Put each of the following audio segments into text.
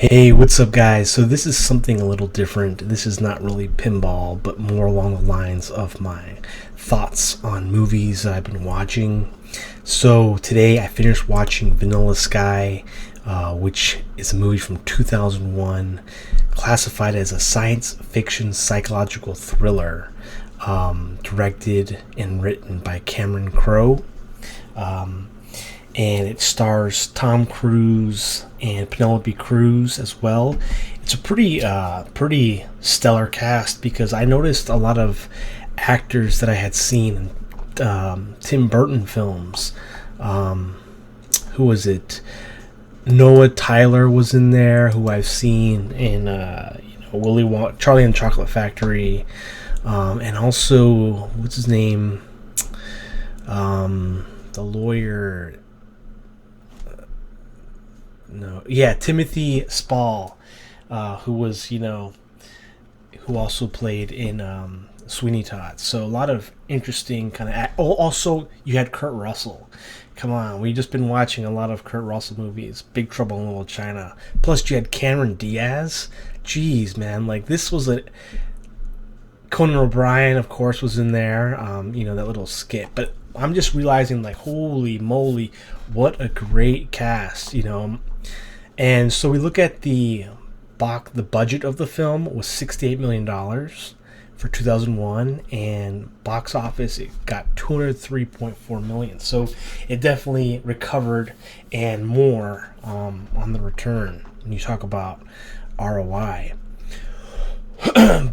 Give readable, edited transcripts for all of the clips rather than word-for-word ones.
Hey, what's up, guys? So, this is something a little different. This is not really pinball, but more along the lines of my thoughts on movies that I've been watching. So, today I finished watching Vanilla Sky, which is a movie from 2001, classified as a science fiction psychological thriller, directed and written by Cameron Crowe. Um, and it stars Tom Cruise and Penelope Cruz as well. It's a pretty stellar cast because I noticed a lot of actors that I had seen in Tim Burton films. Who was it? Noah Tyler was in there, who I've seen in Charlie and the Chocolate Factory, and also what's his name? The lawyer. No, yeah, Timothy Spall, who was, who also played in Sweeney Todd. So a lot of interesting kind of. Also, you had Kurt Russell. Come on, we've just been watching a lot of Kurt Russell movies. Big Trouble in Little China. Plus, you had Cameron Diaz. Jeez, man, like this was a. Conan O'Brien, of course, was in there. That little skit, but. I'm just realizing, like, holy moly, what a great cast. And so we look at the budget of the film was $68 million for 2001, and box office it got $203.4 million. So it definitely recovered and more on the return when you talk about ROI.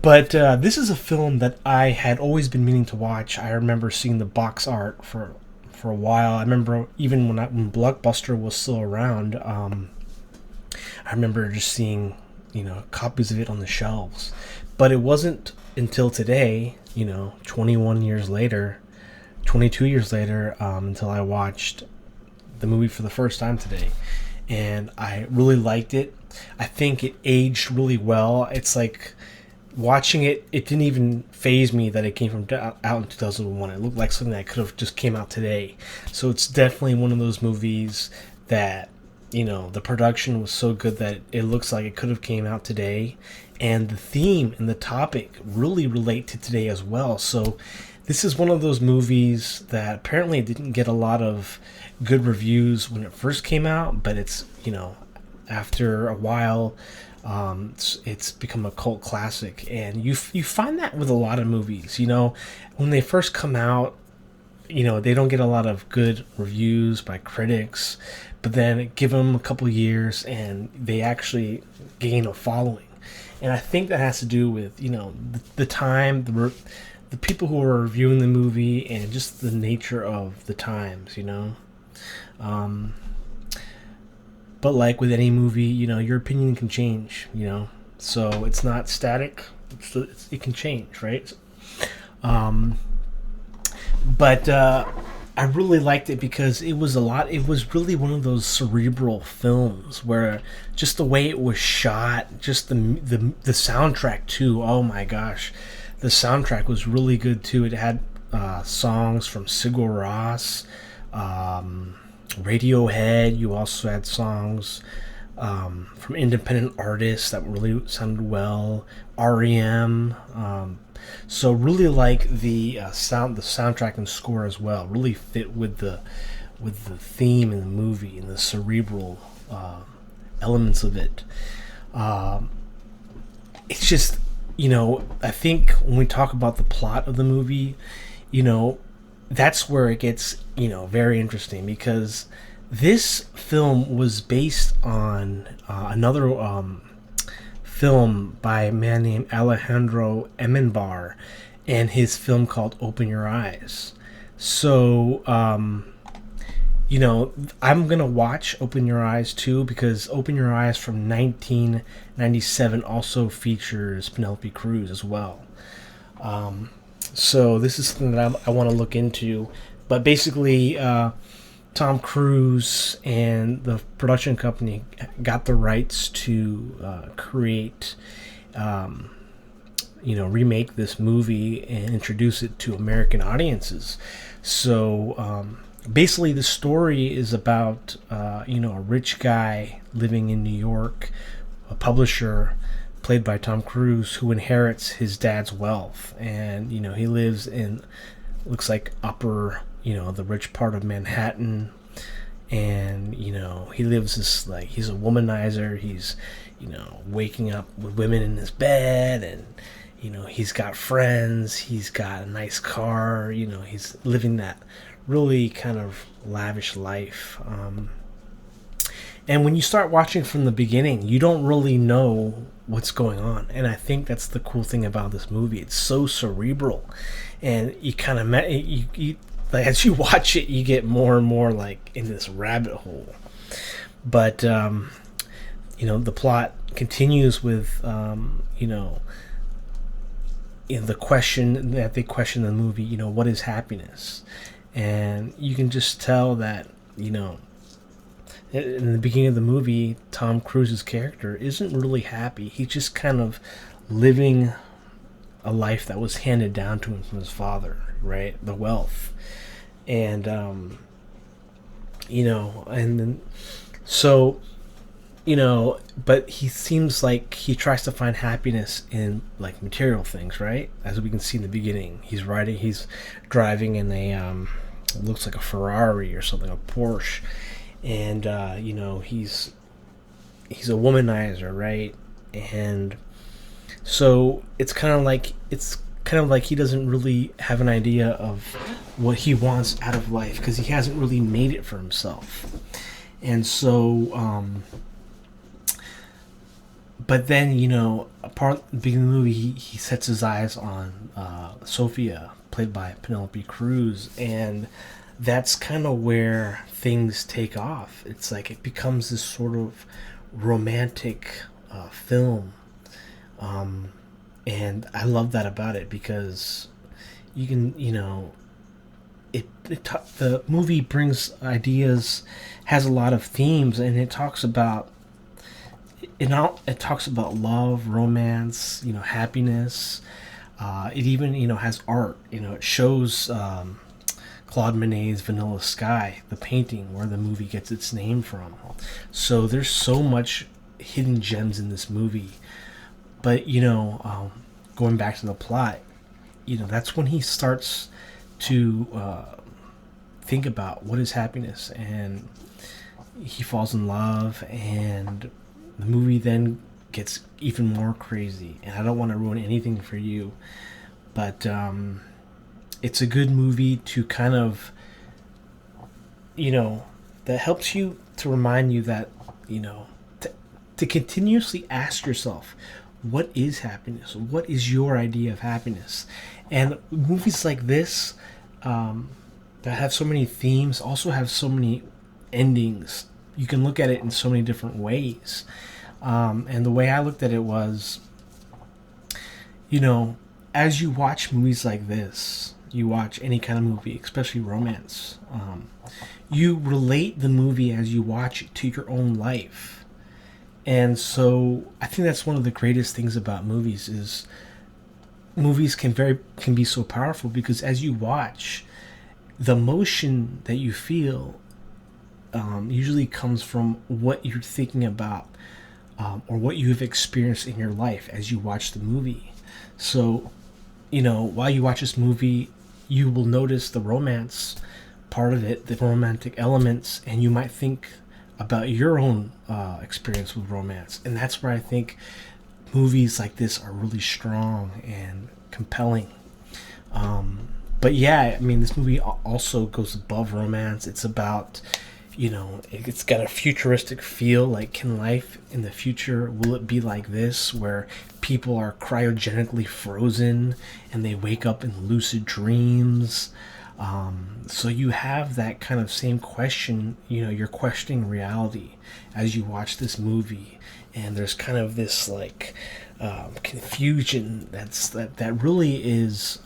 But this is a film that I had always been meaning to watch. I remember seeing the box art for a while. I remember even when Blockbuster was still around. I remember just seeing copies of it on the shelves. But it wasn't until today, 21 years later, 22 years later, until I watched the movie for the first time today, and I really liked it. I think it aged really well. It's like. Watching it didn't even faze me that it came from out in 2001. It looked like something that could have just came out today. So it's definitely one of those movies that, the production was so good that it looks like it could have came out today. And the theme and the topic really relate to today as well. So this is one of those movies that apparently didn't get a lot of good reviews when it first came out, but it's, after a while... it's become a cult classic, and you find that with a lot of movies. When they first come out, they don't get a lot of good reviews by critics, but then give them a couple years and they actually gain a following. And I think that has to do with the time, the people who are reviewing the movie, and just the nature of the times. But like with any movie, your opinion can change, So it's not static. It can change, right? But I really liked it because it was really one of those cerebral films where just the way it was shot, just the soundtrack too. Oh my gosh. The soundtrack was really good too. It had songs from Sigur Rós, Radiohead. You also had songs from independent artists that really sounded well. REM. So really like the soundtrack and score as well. Really fit with the theme in the movie and the cerebral elements of it. It's just I think when we talk about the plot of the movie, that's where it gets very interesting, because this film was based on another film by a man named Alejandro Amenbar and his film called Open Your Eyes. So I'm gonna watch Open Your Eyes too, because Open Your Eyes from 1997 also features Penelope Cruz as well. So this is something that I want to look into. But basically, Tom Cruise and the production company got the rights to create, remake this movie and introduce it to American audiences. So basically, the story is about, a rich guy living in New York a publisher played by Tom Cruise who inherits his dad's wealth, and he lives in, looks like, upper, the rich part of Manhattan. And he lives this, like, he's a womanizer. He's waking up with women in his bed, and he's got friends, he's got a nice car, he's living that really kind of lavish life. And when you start watching from the beginning, you don't really know what's going on. And I think that's the cool thing about this movie. It's so cerebral, and you kind of like, as you watch it, you get more and more like in this rabbit hole. But the plot continues with the question that they question in the movie. What is happiness? And you can just tell that in the beginning of the movie, Tom Cruise's character isn't really happy. He's just kind of living a life that was handed down to him from his father, right? The wealth. And and then so but he seems like he tries to find happiness in, like, material things, right? As we can see in the beginning, he's driving in a looks like a Ferrari or something, a Porsche. And he's a womanizer, right? And so it's kind of like he doesn't really have an idea of what he wants out of life, because he hasn't really made it for himself. And so but then apart at the beginning of the movie, he sets his eyes on Sofia, played by Penelope Cruz, and that's kind of where things take off. It's like it becomes this sort of romantic film, and I love that about it, because you can the movie brings ideas, has a lot of themes, and it talks about love, romance, happiness. It even has art. It shows Claude Monet's Vanilla Sky, the painting where the movie gets its name from. So there's so much hidden gems in this movie. But going back to the plot, that's when he starts to think about what is happiness, and he falls in love, and the movie then gets even more crazy. And I don't want to ruin anything for you, but it's a good movie to kind of that helps you, to remind you that to continuously ask yourself, what is happiness? What is your idea of happiness? And movies like this that have so many themes also have so many endings. You can look at it in so many different ways. And the way I looked at it was, as you watch movies like this, you watch any kind of movie, especially romance, you relate the movie as you watch it to your own life. And so I think that's one of the greatest things about movies, is movies can be so powerful, because as you watch, the emotion that you feel usually comes from what you're thinking about, or what you have experienced in your life as you watch the movie. So, while you watch this movie, you will notice the romance part of it, the romantic elements, and you might think about your own experience with romance. And that's where I think movies like this are really strong and compelling. But yeah, I mean, this movie also goes above romance. It's about, it's got a futuristic feel. Like, can life in the future, will it be like this, where people are cryogenically frozen and they wake up in lucid dreams? So you have that kind of same question, you're questioning reality as you watch this movie. And there's kind of this, like, confusion that really is,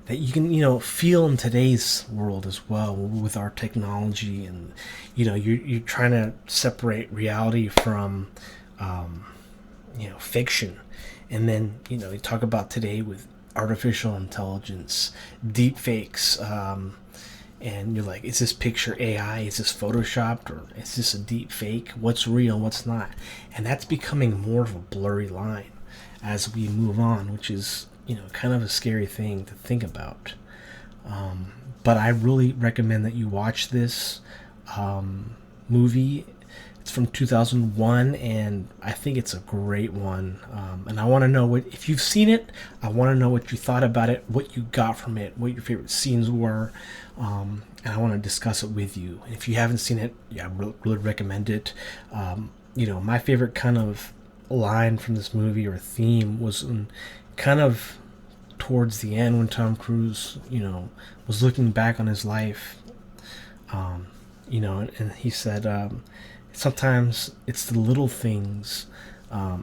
that you can feel in today's world as well, with our technology. And you're trying to separate reality from fiction. And then you talk about today with artificial intelligence, deep fakes, and you're like, is this picture AI? Is this photoshopped, or is this a deep fake? What's real? What's not? And that's becoming more of a blurry line as we move on, which is, kind of a scary thing to think about. But I really recommend that you watch this movie. It's from 2001, and I think it's a great one. And I want to know if you've seen it. I want to know what you thought about it, what you got from it, what your favorite scenes were, and I want to discuss it with you. And if you haven't seen it, I really recommend it. My favorite kind of line from this movie or theme was kind of towards the end when Tom Cruise, was looking back on his life, and he said, sometimes it's the little things, that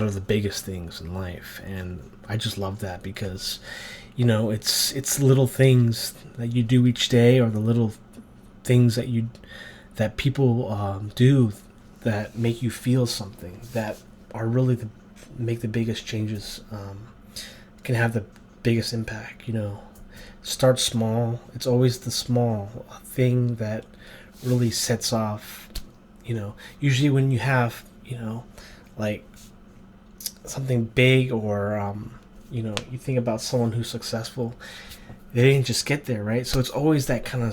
are the biggest things in life. And I just love that because, it's little things that you do each day, or the little things that people do that make you feel something, that are really make the biggest changes, can have the biggest impact. Start small. It's always the small thing that really sets off, usually when you have, like something big, or you think about someone who's successful, they didn't just get there, right? So it's always that kind of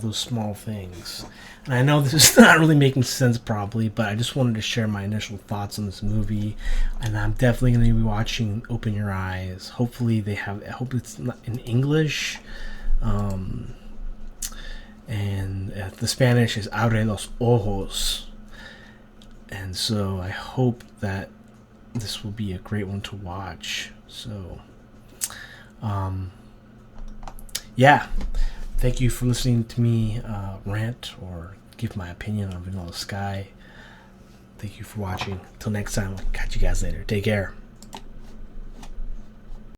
those small things. And I know this is not really making sense probably, but I just wanted to share my initial thoughts on this movie. And I'm definitely going to be watching Open Your Eyes. Hopefully I hope it's not in English. And the Spanish is Abre los ojos. And so I hope that this will be a great one to watch. So, yeah. Thank you for listening to me rant or give my opinion on Vanilla Sky. Thank you for watching. Till next time, I'll catch you guys later. Take care.